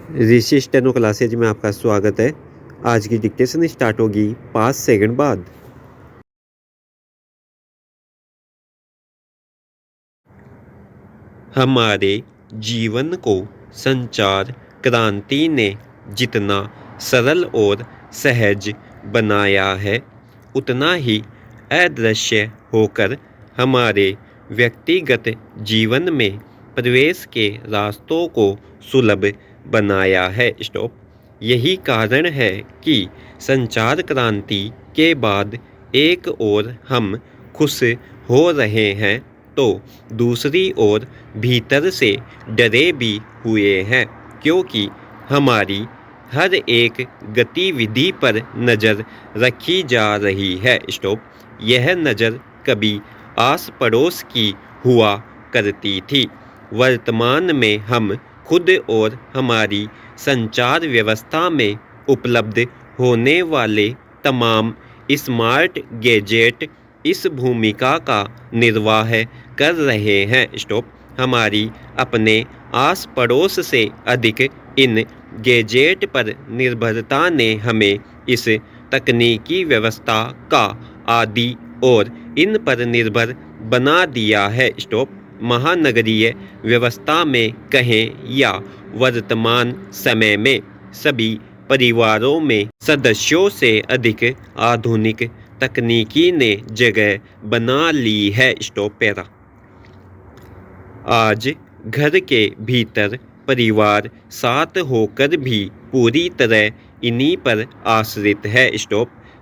ऋषि steno classes में आपका स्वागत है। आज की डिक्टेशन स्टार्ट होगी 5 सेकंड बाद। हमारे जीवन को संचार क्रांति ने जितना सरल और सहज बनाया है, उतना ही अदृश्य होकर हमारे व्यक्तिगत जीवन में प्रवेश के रास्तों को सुलभ बनाया है। यही कारण है कि संचार क्रांति के बाद एक ओर हम खुश हो रहे हैं तो दूसरी ओर भीतर से डरे भी हुए हैं, क्योंकि हमारी हर एक गतिविधि पर नज़र रखी जा रही है। यह नज़र कभी आस पड़ोस की हुआ करती थी। वर्तमान में हम खुद और हमारी संचार व्यवस्था में उपलब्ध होने वाले तमाम स्मार्ट गैजेट इस भूमिका का निर्वाह कर रहे हैं। हमारी अपने आस पड़ोस से अधिक इन गैजेट पर निर्भरता ने हमें इस तकनीकी व्यवस्था का आदी और इन पर निर्भर बना दिया है। महानगरीय व्यवस्था में कहें या वर्तमान समय में सभी परिवारों में सदस्यों से अधिक आधुनिक तकनीकी ने जगह बना ली है। आज घर के भीतर परिवार साथ होकर भी पूरी तरह इन्हीं पर आश्रित है।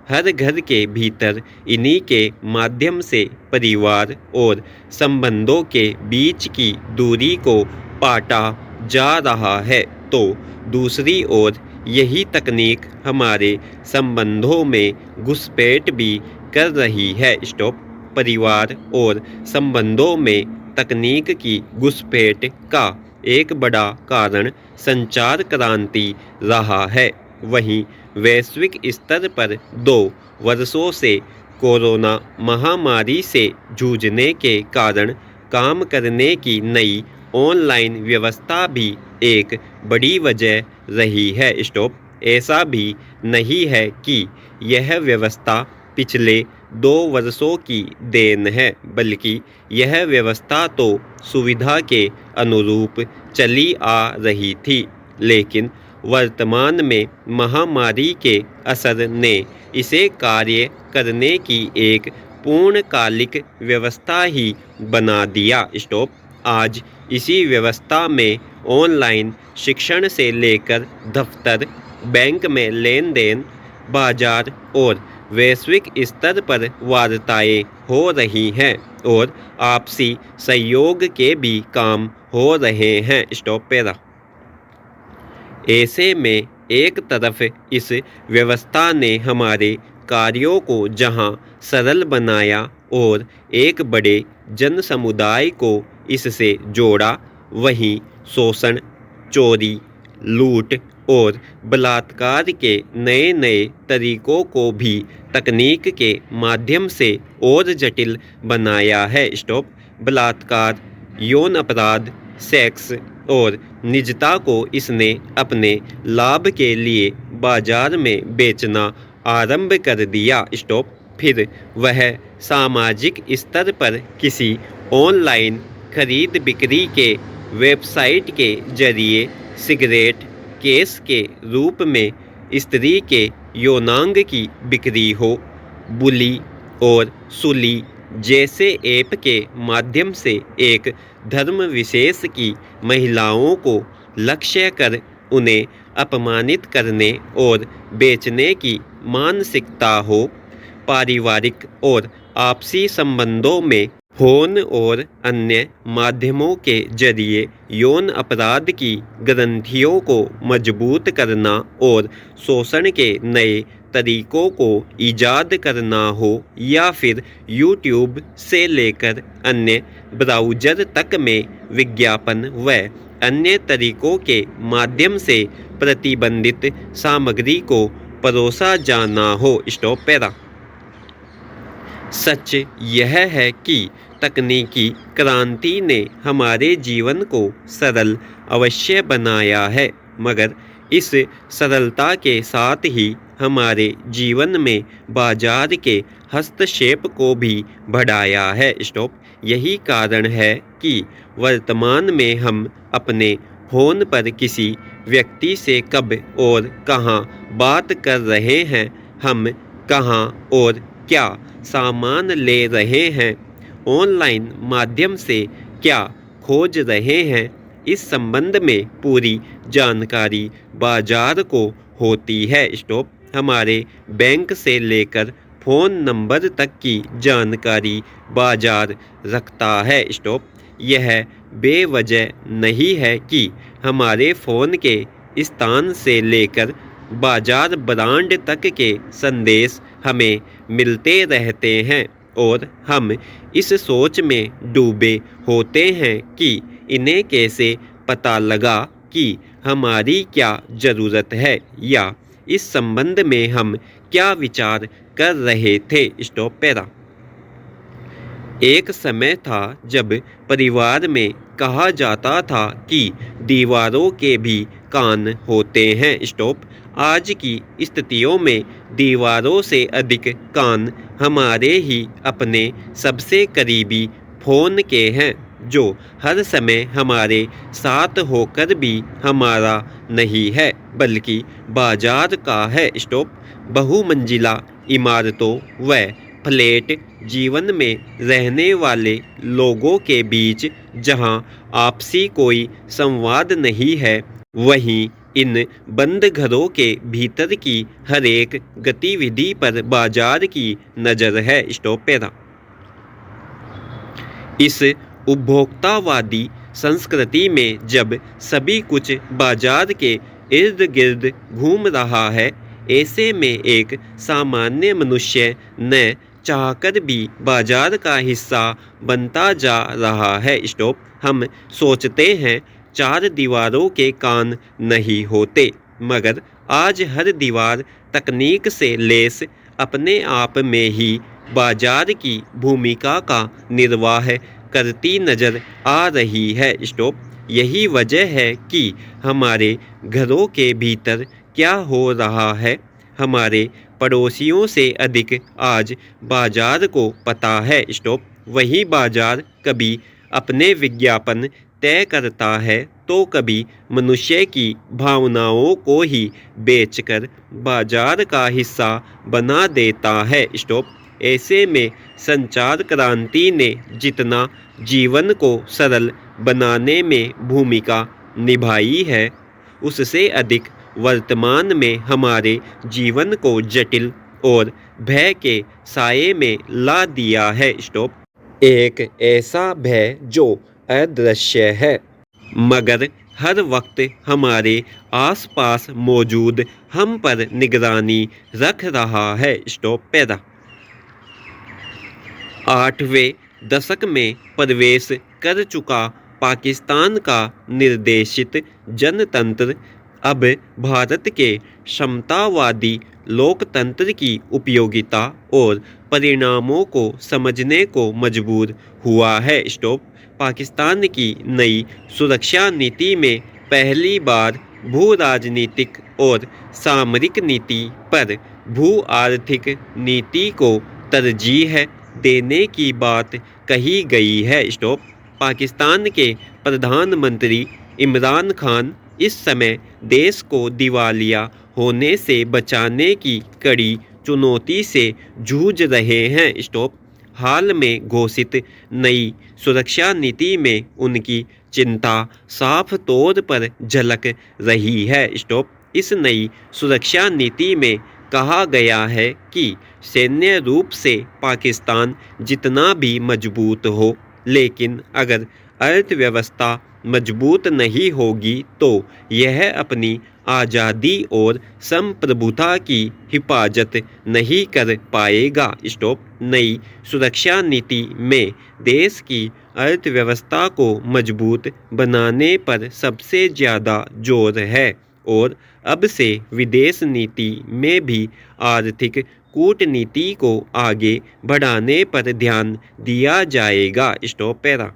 हर घर के भीतर इन्हीं के माध्यम से परिवार और संबंधों के बीच की दूरी को पाटा जा रहा है, तो दूसरी ओर यही तकनीक हमारे संबंधों में घुसपैठ भी कर रही है। परिवार और संबंधों में तकनीक की घुसपैठ का एक बड़ा कारण संचार क्रांति रहा है। वहीं वैश्विक स्तर पर 2 वर्षों से कोरोना महामारी से जूझने के कारण काम करने की नई ऑनलाइन व्यवस्था भी एक बड़ी वजह रही है। ऐसा भी नहीं है कि यह व्यवस्था पिछले 2 वर्षों की देन है, बल्कि यह व्यवस्था तो सुविधा के अनुरूप चली आ रही थी, लेकिन वर्तमान में महामारी के असर ने इसे कार्य करने की एक पूर्णकालिक व्यवस्था ही बना दिया। आज इसी व्यवस्था में ऑनलाइन शिक्षण से लेकर दफ्तर, बैंक में लेन देन, बाजार और वैश्विक स्तर पर वार्ताएं हो रही हैं और आपसी सहयोग के भी काम हो रहे हैं। ऐसे में एक तरफ इस व्यवस्था ने हमारे कार्यों को जहां सरल बनाया और एक बड़े जन समुदाय को इससे जोड़ा, वहीं शोषण, चोरी, लूट और बलात्कार के नए नए तरीकों को भी तकनीक के माध्यम से और जटिल बनाया है। बलात्कार, यौन अपराध, सेक्स और निजता को इसने अपने लाभ के लिए बाजार में बेचना आरंभ कर दिया। फिर वह सामाजिक स्तर पर किसी ऑनलाइन खरीद बिक्री के वेबसाइट के जरिए सिगरेट केस के रूप में स्त्री के यौनांग की बिक्री हो, बुली और सुली जैसे ऐप के माध्यम से एक धर्म विशेष की महिलाओं को लक्ष्य कर उन्हें अपमानित करने और बेचने की मानसिकता हो, पारिवारिक और आपसी संबंधों में फोन और अन्य माध्यमों के जरिए यौन अपराध की ग्रंथियों को मजबूत करना और शोषण के नए तरीकों को ईजाद करना हो, या फिर यूट्यूब से लेकर अन्य ब्राउज़र तक में विज्ञापन व अन्य तरीकों के माध्यम से प्रतिबंधित सामग्री को परोसा जाना हो। सच यह है कि तकनीकी क्रांति ने हमारे जीवन को सरल अवश्य बनाया है, मगर इस सरलता के साथ ही हमारे जीवन में बाजार के हस्तक्षेप को भी बढ़ाया है। स्टॉप। यही कारण है कि वर्तमान में हम अपने फ़ोन पर किसी व्यक्ति से कब और कहाँ बात कर रहे हैं, हम कहाँ और क्या सामान ले रहे हैं, ऑनलाइन माध्यम से क्या खोज रहे हैं, इस संबंध में पूरी जानकारी बाजार को होती है। स्टॉप। हमारे बैंक से लेकर फ़ोन नंबर तक की जानकारी बाजार रखता है। स्टॉप। यह बेवजह नहीं है कि हमारे फ़ोन के स्थान से लेकर बाजार ब्रांड तक के संदेश हमें मिलते रहते हैं और हम इस सोच में डूबे होते हैं कि इन्हें कैसे पता लगा कि हमारी क्या ज़रूरत है या इस संबंध में हम क्या विचार कर रहे थे। Stop para. एक समय था जब परिवार में कहा जाता था कि दीवारों के भी कान होते हैं। स्टॉप। आज की स्थितियों में दीवारों से अधिक कान हमारे ही अपने सबसे करीबी फ़ोन के हैं, जो हर समय हमारे साथ होकर भी हमारा नहीं है बल्कि बाजार का है। स्टॉप। बहुमंजिला इमारतों व फ्लैट जीवन में रहने वाले लोगों के बीच जहां आपसी कोई संवाद नहीं है, वहीं इन बंद घरों के भीतर की हर एक गतिविधि पर बाजार की नज़र है। Stop para. इस उपभोक्तावादी संस्कृति में जब सभी कुछ बाजार के इर्द गिर्द घूम रहा है, ऐसे में एक सामान्य मनुष्य न चाहकर भी बाजार का हिस्सा बनता जा रहा है। स्टॉप। हम सोचते हैं चार दीवारों के कान नहीं होते, मगर आज हर दीवार तकनीक से लैस अपने आप में ही बाजार की भूमिका का निर्वाह करती नज़र आ रही है। स्टॉप। यही वजह है कि हमारे घरों के भीतर क्या हो रहा है, हमारे पड़ोसियों से अधिक आज बाजार को पता है। स्टॉप। वही बाजार कभी अपने विज्ञापन तय करता है तो कभी मनुष्य की भावनाओं को ही बेचकर बाजार का हिस्सा बना देता है। स्टॉप। ऐसे में संचार क्रांति ने जितना जीवन को सरल बनाने में भूमिका निभाई है, उससे अधिक वर्तमान में हमारे जीवन को जटिल और भय के साये में ला दिया है। स्टॉप। एक ऐसा भय जो अदृश्य है मगर हर वक्त हमारे आसपास मौजूद हम पर निगरानी रख रहा है। Stop para. 8वें दशक में प्रवेश कर चुका पाकिस्तान का निर्देशित जनतंत्र अब भारत के समतावादी लोकतंत्र की उपयोगिता और परिणामों को समझने को मजबूर हुआ है। स्टॉप। पाकिस्तान की नई सुरक्षा नीति में पहली बार भू राजनीतिक और सामरिक नीति पर भू आर्थिक नीति को तरजीह देने की बात कही गई है। स्टॉप। पाकिस्तान के प्रधानमंत्री इमरान खान इस समय देश को दिवालिया होने से बचाने की कड़ी चुनौती से जूझ रहे हैं। स्टॉप। हाल में घोषित नई सुरक्षा नीति में उनकी चिंता साफ तौर पर झलक रही है। स्टॉप। इस नई सुरक्षा नीति में कहा गया है कि सैन्य रूप से पाकिस्तान जितना भी मजबूत हो, लेकिन अगर अर्थव्यवस्था मजबूत नहीं होगी तो यह अपनी आज़ादी और संप्रभुता की हिफाजत नहीं कर पाएगा। स्टॉप। नई सुरक्षा नीति में देश की अर्थव्यवस्था को मजबूत बनाने पर सबसे ज़्यादा जोर है और अब से विदेश नीति में भी आर्थिक कूटनीति को आगे बढ़ाने पर ध्यान दिया जाएगा। Stop para.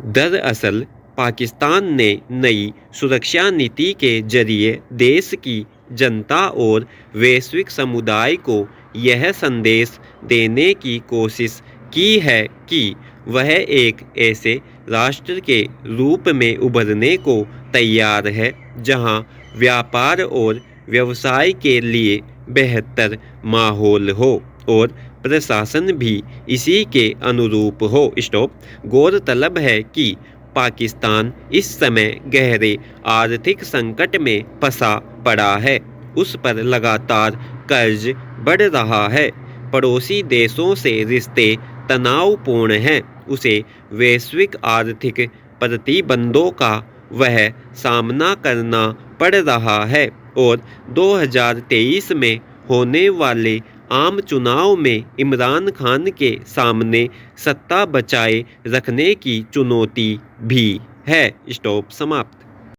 दरअसल पाकिस्तान ने नई सुरक्षा नीति के जरिए देश की जनता और वैश्विक समुदाय को यह संदेश देने की कोशिश की है कि वह एक ऐसे राष्ट्र के रूप में उभरने को तैयार है जहां व्यापार और व्यवसाय के लिए बेहतर माहौल हो और प्रशासन भी इसी के अनुरूप हो। स्टॉप। गौरतलब है कि पाकिस्तान इस समय गहरे आर्थिक संकट में फंसा पड़ा है। उस पर लगातार कर्ज बढ़ रहा है, पड़ोसी देशों से रिश्ते तनावपूर्ण हैं, उसे वैश्विक आर्थिक प्रतिबंधों का वह सामना करना पड़ रहा है और 2023 में होने वाले आम चुनाव में इमरान खान के सामने सत्ता बचाए रखने की चुनौती भी है। स्टॉप। समाप्त।